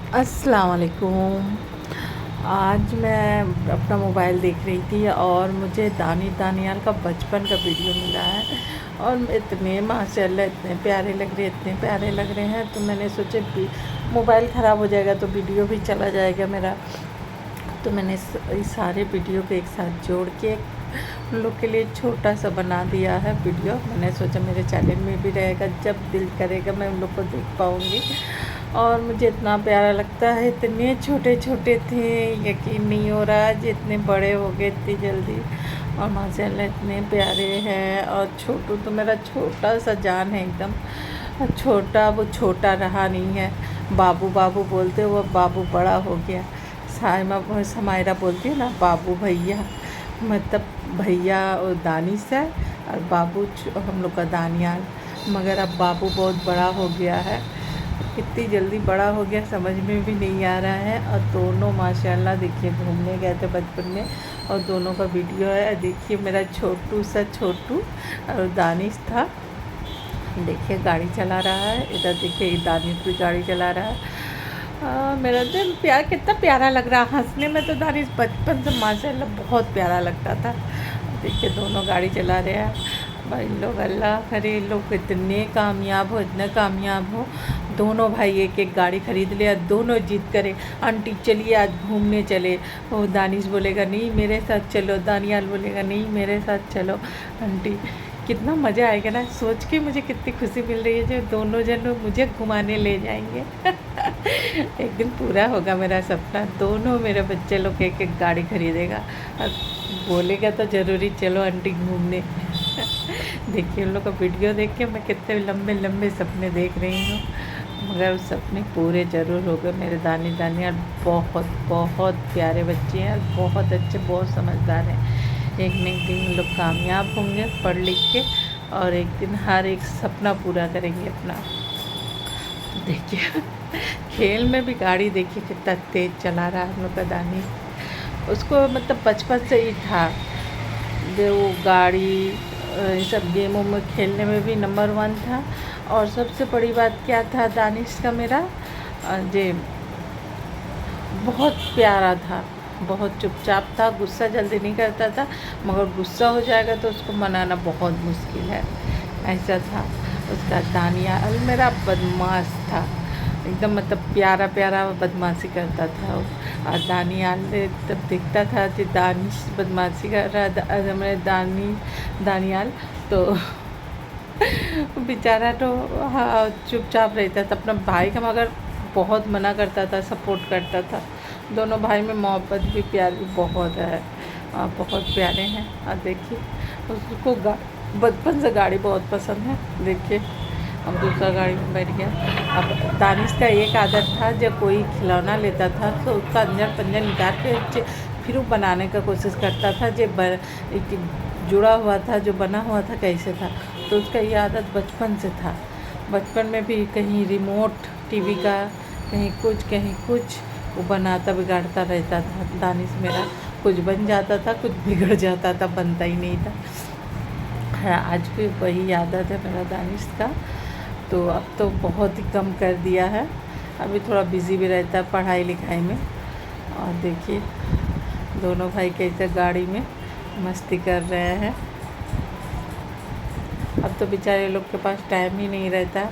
अस्सलाम वालेकुम। आज मैं अपना मोबाइल देख रही थी और मुझे दानियाल का बचपन का वीडियो मिला है और इतने माशाल्लाह इतने प्यारे लग रहे, इतने प्यारे लग रहे हैं। तो मैंने सोचे मोबाइल ख़राब हो जाएगा तो वीडियो भी चला जाएगा मेरा। तो मैंने इस सारे वीडियो को एक साथ जोड़ के उन लोग के लिए छोटा सा बना दिया है वीडियो। मैंने सोचा मेरे चैनल में भी रहेगा, जब दिल करेगा मैं उन लोग को देख पाऊँगी। और मुझे इतना प्यारा लगता है, इतने छोटे छोटे थे, यकीन नहीं हो रहा आज इतने बड़े हो गए इतनी जल्दी। और माशाल्लाह इतने प्यारे हैं। और छोटू तो मेरा छोटा सा जान है एकदम। छोटा वो छोटा रहा नहीं है, बाबू बाबू बोलते, वो बाबू बड़ा हो गया। समायरा बोलती है ना बाबू भैया, मतलब भैया और दानिश है और बाबू हम लोग का दानियाल। मगर अब बाबू बहुत बड़ा हो गया है, कितनी जल्दी बड़ा हो गया समझ में भी नहीं आ रहा है। और दोनों माशाल्लाह देखिए घूमने गए थे बचपन में और दोनों का वीडियो है। देखिए मेरा छोटू सा छोटू और दानिश था, देखिए गाड़ी चला रहा है। इधर देखिए दानिश भी गाड़ी चला रहा है। मेरा दिल प्यार कितना प्यारा लग रहा, हंसने में तो दानिश बचपन से माशाल्लाह बहुत प्यारा लगता था। देखिए दोनों गाड़ी चला रहे हैं भाई लोग, अल्लाह करे लोग इतने कामयाब हो, इतने कामयाब हो। दोनों भाई एक एक गाड़ी खरीद ले और दोनों जिद करे आंटी चलिए आज घूमने चले। वो दानिश बोलेगा नहीं मेरे साथ चलो, दानियाल बोलेगा नहीं मेरे साथ चलो। आंटी कितना मज़ा आएगा ना, सोच के मुझे कितनी खुशी मिल रही है जो दोनों जन मुझे घुमाने ले जाएंगे। एक दिन पूरा होगा मेरा सपना, दोनों मेरे बच्चे लोग एक एक गाड़ी खरीदेगा और बोलेगा तो ज़रूरी चलो आंटी घूमने। देखिए उन लोग का वीडियो देख के मैं कितने लंबे लंबे सपने देख रही हूँ, मगर उस सपने पूरे ज़रूर हो गए। मेरे दानियाल बहुत बहुत प्यारे बच्चे हैं, बहुत अच्छे, बहुत समझदार हैं। एक न एक दिन लोग कामयाब होंगे पढ़ लिख के और एक दिन हर एक सपना पूरा करेंगे अपना। तो देखिए खेल में भी गाड़ी देखिए कितना तेज़ चला रहा है हम लोग का दानिश। उसको मतलब बचपन से ही था जो वो गाड़ी ये सब गेमों में खेलने में भी नंबर 1 था। और सबसे बड़ी बात क्या था दानिश का मेरा, जे बहुत प्यारा था, बहुत चुपचाप था, गुस्सा जल्दी नहीं करता था। मगर गुस्सा हो जाएगा तो उसको मनाना बहुत मुश्किल है, ऐसा था उसका। दानियाल मेरा बदमाश था एकदम, मतलब प्यारा प्यारा बदमाशी करता था। और दानियाल तब दिखता था कि दानिश बदमाशी कर रहा मेरे दानियाल तो बेचारा तो हाँ चुपचाप रहता था अपना भाई का, मगर बहुत मना करता था, सपोर्ट करता था। दोनों भाई में मोहब्बत भी प्यार भी बहुत है, बहुत प्यारे हैं। और देखिए उसको बचपन से गाड़ी बहुत पसंद है। देखिए अब दूसरा गाड़ी में बैठ गया। अब दानिश का एक आदत था, जब कोई खिलौना लेता था तो उसका अंजर पंजर निकाल के फिर वो बनाने का कोशिश करता था, जो जुड़ा हुआ था, जो बना हुआ था कैसे था। तो उसका ये आदत बचपन से था। बचपन में भी कहीं रिमोट टीवी का, कहीं कुछ वो बनाता बिगाड़ता रहता था दानिश मेरा। कुछ बन जाता था, कुछ बिगड़ जाता था, बनता ही नहीं था। है आज भी वही आदत है मेरा दानिश का। तो अब तो बहुत ही कम कर दिया है, अभी थोड़ा बिज़ी भी रहता है पढ़ाई लिखाई में। और देखिए दोनों भाई कैसे गाड़ी में मस्ती कर रहे हैं। अब तो बेचारे लोग के पास टाइम ही नहीं रहता,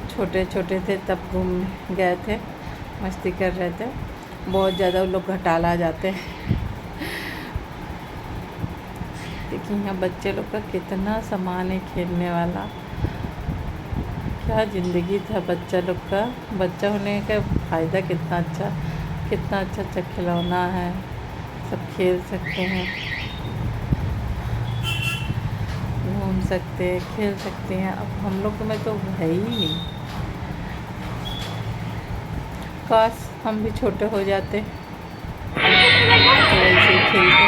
छोटे छोटे थे तब घूम गए थे, मस्ती कर रहे थे। बहुत ज़्यादा वो लोग घटाला जाते हैं। देखिए यहाँ बच्चे लोग का कितना सामान है खेलने वाला, क्या ज़िंदगी था बच्चा लोग का। बच्चा होने का फ़ायदा कितना अच्छा खिलौना है, सब खेल सकते हैं, घूम सकते हैं, खेल सकते हैं। अब हम लोग में तो है ही नहीं, काश हम भी छोटे हो जाते तो वैसे ही खेलते।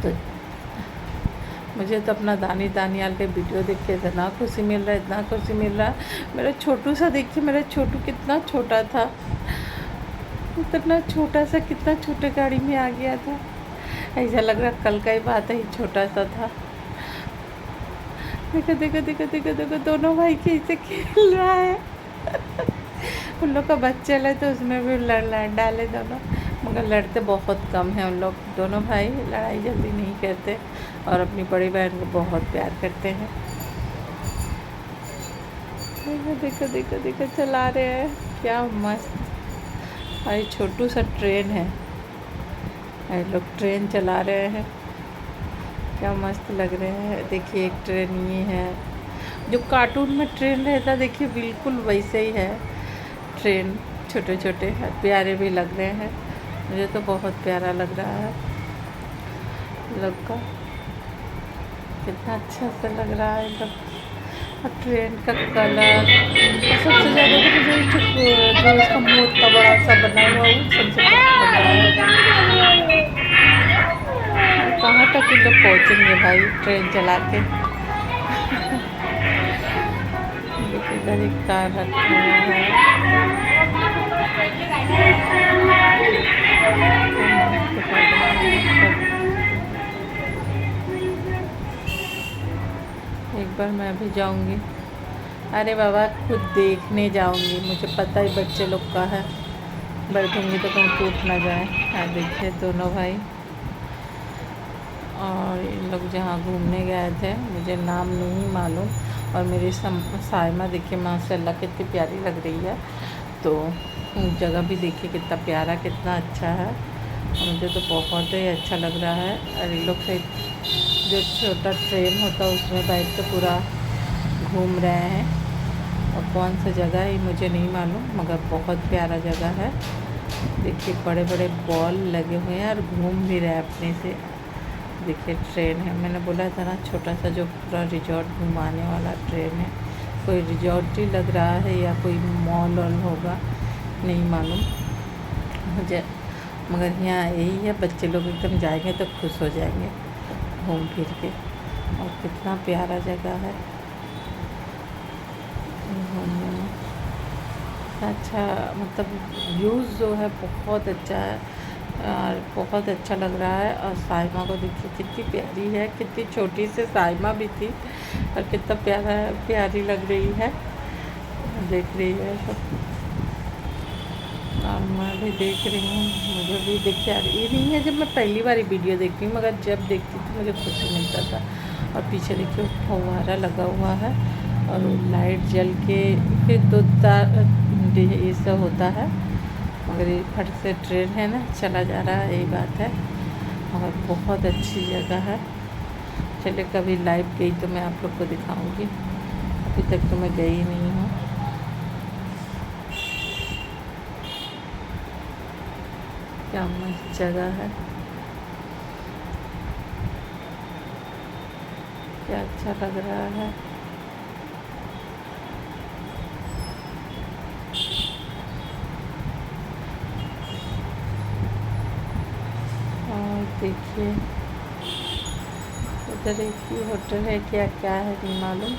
तो मुझे तो अपना दानियाल के वीडियो देख के इतना खुशी मिल रहा है, इतना खुशी मिल रहा है। मेरा छोटू सा देखिए, मेरा छोटू कितना छोटा था, इतना छोटा सा कितना छोटे गाड़ी में आ गया था। ऐसा लग रहा कल का ही बात है, छोटा सा था। देखो देखो देखो देखो देखो दोनों भाई कैसे खेल रहा है। उन लोग का बच्चे ले तो उसमें भी लड़ लड़ डाले दोनों, मगर लड़ते बहुत कम हैं उन लोग दोनों भाई, लड़ाई जल्दी नहीं करते और अपनी बड़ी बहन को बहुत प्यार करते हैं। देखो देखो देखो देखो चला रहे हैं, क्या मस्त भाई, छोटू सा ट्रेन है, ये लोग ट्रेन चला रहे हैं, क्या मस्त लग रहे हैं। देखिए एक ट्रेन ये है, जो कार्टून में ट्रेन रहता देखिए बिल्कुल वैसे ही है ट्रेन, छोटे छोटे प्यारे भी लग रहे हैं, मुझे तो बहुत प्यारा लग रहा है लोग का, कितना अच्छा सा लग रहा है सब। और ट्रेन का कलर, और सबसे ज़्यादा तो मुझे जो इसका मोर का बड़ा सा बना हुआ वो सबसे पसंद है। कहाँ तक ये लोग पहुँचेंगे भाई ट्रेन चला के। देखिए इधर एक कार रखा हुआ है, एक बार मैं भी जाऊंगी, अरे बाबा खुद देखने जाऊंगी, मुझे पता ही बच्चे लोग का है, बैठूंगी तो कहीं टूट ना जाए। देखिए दोनों भाई, और इन लोग जहाँ घूमने गए थे मुझे नाम नहीं मालूम, और मेरी साइमा देखिए माशाल्लाह कितनी प्यारी लग रही है, तो जगह भी देखिए कितना प्यारा कितना अच्छा है, और मुझे तो बहुत ही अच्छा लग रहा है। और इन लोग से जो छोटा ट्रेन होता है उसमें बैठ के पूरा घूम रहे हैं, और कौन सा जगह है मुझे नहीं मालूम, मगर बहुत प्यारा जगह है। देखिए बड़े बड़े बॉल लगे हुए हैं और घूम भी रहे हैं अपने से। देखिए ट्रेन है, मैंने बोला था ना छोटा सा जो पूरा रिजॉर्ट घुमाने वाला ट्रेन है, कोई रिजॉर्ट ही लग रहा है या कोई मॉल वॉल होगा नहीं मालूम मुझे, मगर यहाँ यही है, बच्चे लोग एकदम जाएंगे तो खुश हो जाएंगे घूम फिर के, और कितना प्यारा जगह है घूमने में, अच्छा मतलब व्यूज़ जो है बहुत अच्छा है और बहुत अच्छा लग रहा है। और साइमा को देखिए कितनी प्यारी है, कितनी छोटी सी साइमा भी थी और कितना प्यारा प्यारी लग रही है, देख रही है सब, और मैं भी देख रही हूँ, मुझे भी देखिए यार ये नहीं है जब मैं पहली बार वीडियो देखती हूँ, मगर जब देखती थी मुझे खुशी मिलता था। और पीछे देखिए फव्वारा लगा हुआ है और लाइट जल के फिर दो तार ये सब होता है, मगर ये फट से ट्रेन है ना चला जा रहा है, यही बात है, और बहुत अच्छी जगह है। चलिए कभी लाइव गई तो मैं आप लोग को दिखाऊंगी, अभी तक तो मैं गई नहीं हूँ। क्या मस्त जगह है, क्या अच्छा लग रहा है। और देखिए उधर एक ही होटल है, क्या क्या है नहीं मालूम,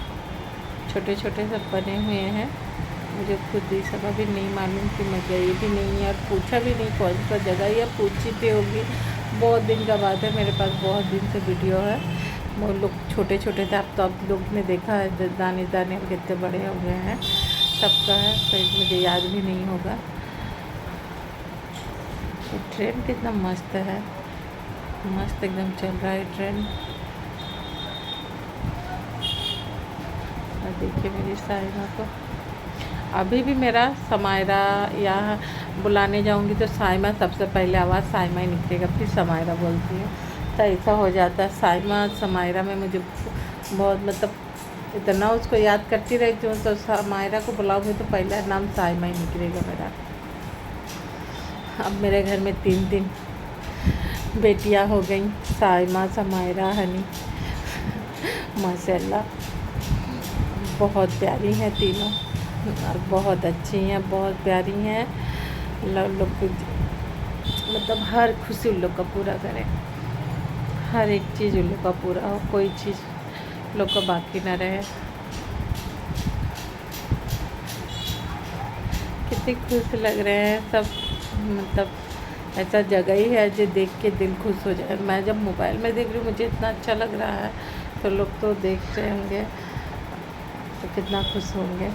छोटे छोटे सब बने हुए हैं, मुझे खुद ही सब अभी नहीं मालूम कि मैं गई भी नहीं है और पूछा भी नहीं कौन सा जगह, या पूछी भी होगी, बहुत दिन का बात है, मेरे पास बहुत दिन से वीडियो है, वो लोग छोटे छोटे थे, अब तो आप लोग ने देखा है दाने दाने कितने बड़े हो गए हैं, सबका है तो मुझे याद भी नहीं होगा। तो ट्रेन कितना मस्त है, मस्त एकदम चल रहा है ट्रेन। और देखिए मेरी साइमा को अभी भी मेरा समायरा या बुलाने जाऊंगी तो साइमा सबसे पहले आवाज़ साइमा ही निकलेगा, फिर समायरा बोलती है, तो ऐसा हो जाता है। साइमा समायरा में मुझे बहुत मतलब इतना उसको याद करती रहती हूँ, तो समायरा को बुलाऊंगी तो पहला नाम साइमा ही निकलेगा मेरा। अब मेरे घर में 3 बेटियां हो गई, साइमा समायरा हनी, माशाल्लाह बहुत प्यारी हैं तीनों, और बहुत अच्छी हैं बहुत प्यारी हैं, लोग मतलब हर खुशी उन लोग का पूरा करें, हर एक चीज़ उन लोग का पूरा हो, कोई चीज़ लोग का बाकी ना रहे। कितने खुश लग रहे हैं सब, मतलब ऐसा जगह ही है जो देख के दिल खुश हो जाए। मैं जब मोबाइल में देख रही हूँ मुझे इतना अच्छा लग रहा है, तो लोग तो देख रहे होंगे तो कितना खुश होंगे,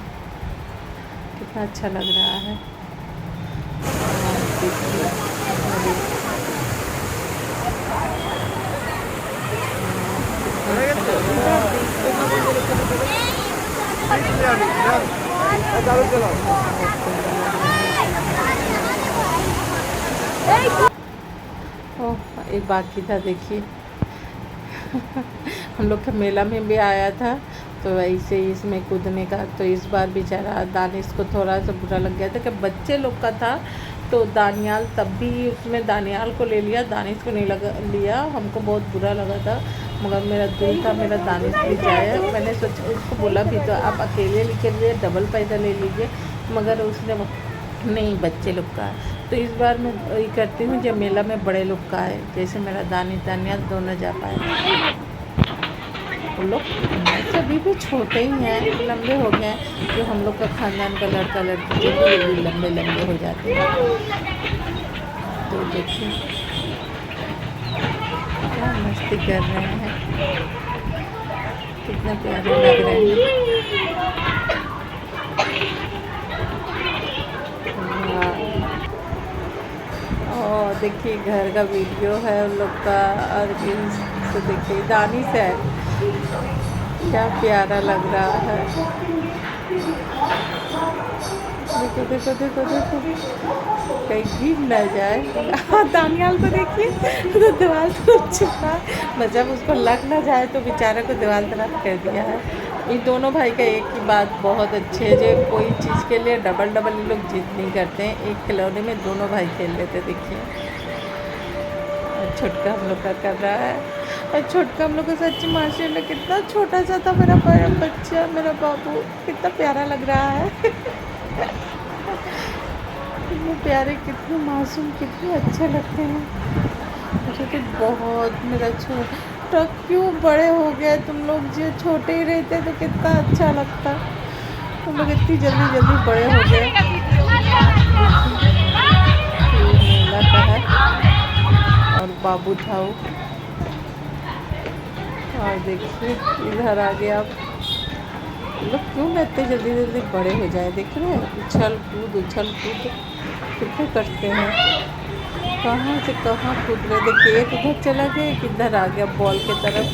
कितना अच्छा लग रहा है। और देखिए अरे कितना अच्छा लग रहा है। बहुत प्यारा लग रहा है देखिए। ओह एक बाकी था देखिए। हम लोग का मेला में भी आया था तो वैसे ही इसमें कूदने का, तो इस बार बेचारा दानिश को थोड़ा सा बुरा लग गया था कि बच्चे लोग का था, तो दानियाल तब भी उसमें दानियाल को ले लिया, दानिश को नहीं लगा लिया। हमको बहुत बुरा लगा था, मगर मेरा दिल था मेरा दानिश भी जाए। मैंने सोचा, उसको बोला भी तो आप अकेले लेके लिए डबल पैसा ले लीजिए, मगर उसने नहीं बच्चे लोग का है। तो इस बार मैं ये करती हूँ जब मेला में बड़े लोग का है, जैसे मेरा दानियाल दोनों जा पाए। वो लोग सभी भी छोटे ही हैं, लंबे हो गए हैं। जो हम लोग का खानदान का लड़का लड़की जो भी वो भी लंबे लंबे हो जाते हैं। तो देखिए क्या मस्ती कर रहे हैं, कितने प्यारे लग रहे हैं। और देखिए घर का वीडियो है उन लोग का, और तो देखिए दानिश है, क्या प्यारा लग रहा है। देखो देखो देखो देखो कहीं गिर न जाए। हाँ दानियाल को देखिए तो दीवार तरफ छिपा, मतलब उसको लग ना जाए तो बेचारा को दीवार तरफ कर दिया है। इन दोनों भाई का एक ही बात बहुत अच्छे है, जो कोई चीज़ के लिए डबल डबल ये लोग जिद नहीं करते हैं, एक खिलौने में दोनों भाई खेल लेते। देखिए छोटका हम लोग का कर रहा है, और छोटका हम लोग का सच्ची माशाल्लाह कितना छोटा सा था मेरा बच्चा, मेरा बाबू कितना प्यारा लग रहा है। कितने प्यारे, कितने मासूम, कितने अच्छे लगते हैं मुझे तो बहुत। मेरा छोटा क्यों बड़े हो गए तुम लोग, जो छोटे ही रहते तो कितना अच्छा लगता। तुम लोग इतनी जल्दी जल्दी बड़े हो गए। ये मेला का है और बाबू था वो। और देखिए इधर आ गया, आप लोग क्यों ना इतने जल्दी जल्दी बड़े हो जाए। देख रहे हैं उछल कूद कितने करते हैं, कहाँ से कहाँ कूद रहे। देखिए एक उधर चला गया, एक इधर आ गया बॉल की तरफ।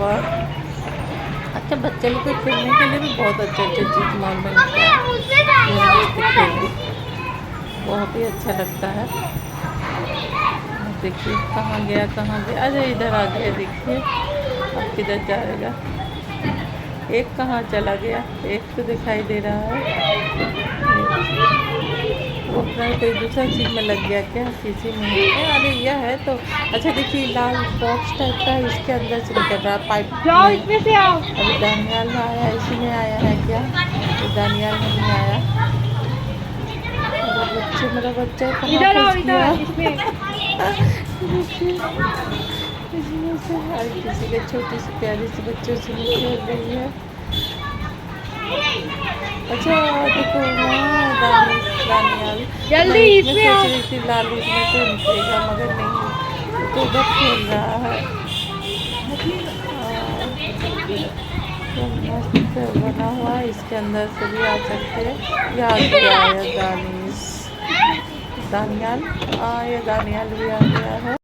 वाह अच्छा, बच्चे लोग के खेलने के लिए भी बहुत अच्छे चीज़ मॉल में मिलता है, बहुत ही अच्छा लगता है। देखिए कहाँ गया अरे इधर आ गया। देखिए अब किधर जाएगा, एक कहाँ चला गया, एक तो दिखाई दे रहा है। वो अपना कोई दूसरा चीज़ में लग गया क्या, किसी में है। अरे यह है तो अच्छा। देखिए लाल बॉक्स टाइप का इसके अंदर से निकल रहा है पाइप। जाओ इसमें से आओ। अभी दानियाल में आया, इसी में आया है क्या, तो दानियाल में नहीं आया। मेरा बच्चा इधर आओ, कहाँ इधर इसमें। इसमें से हर किसी के छोटी सी प्यारी सी बच्चों से खेल रही है। अच्छा देखो वहाँ दानियाल जल्दी मैं इसमें सोच आओ। रही थी लाल इसमें से निकलेगा, मगर नहीं, तो उधर खेल रहा है। मस्त बना हुआ है, इसके अंदर से भी आ सकते हैं। यहाँ गया है दानियाल, ये दानियाल भी आ गया है।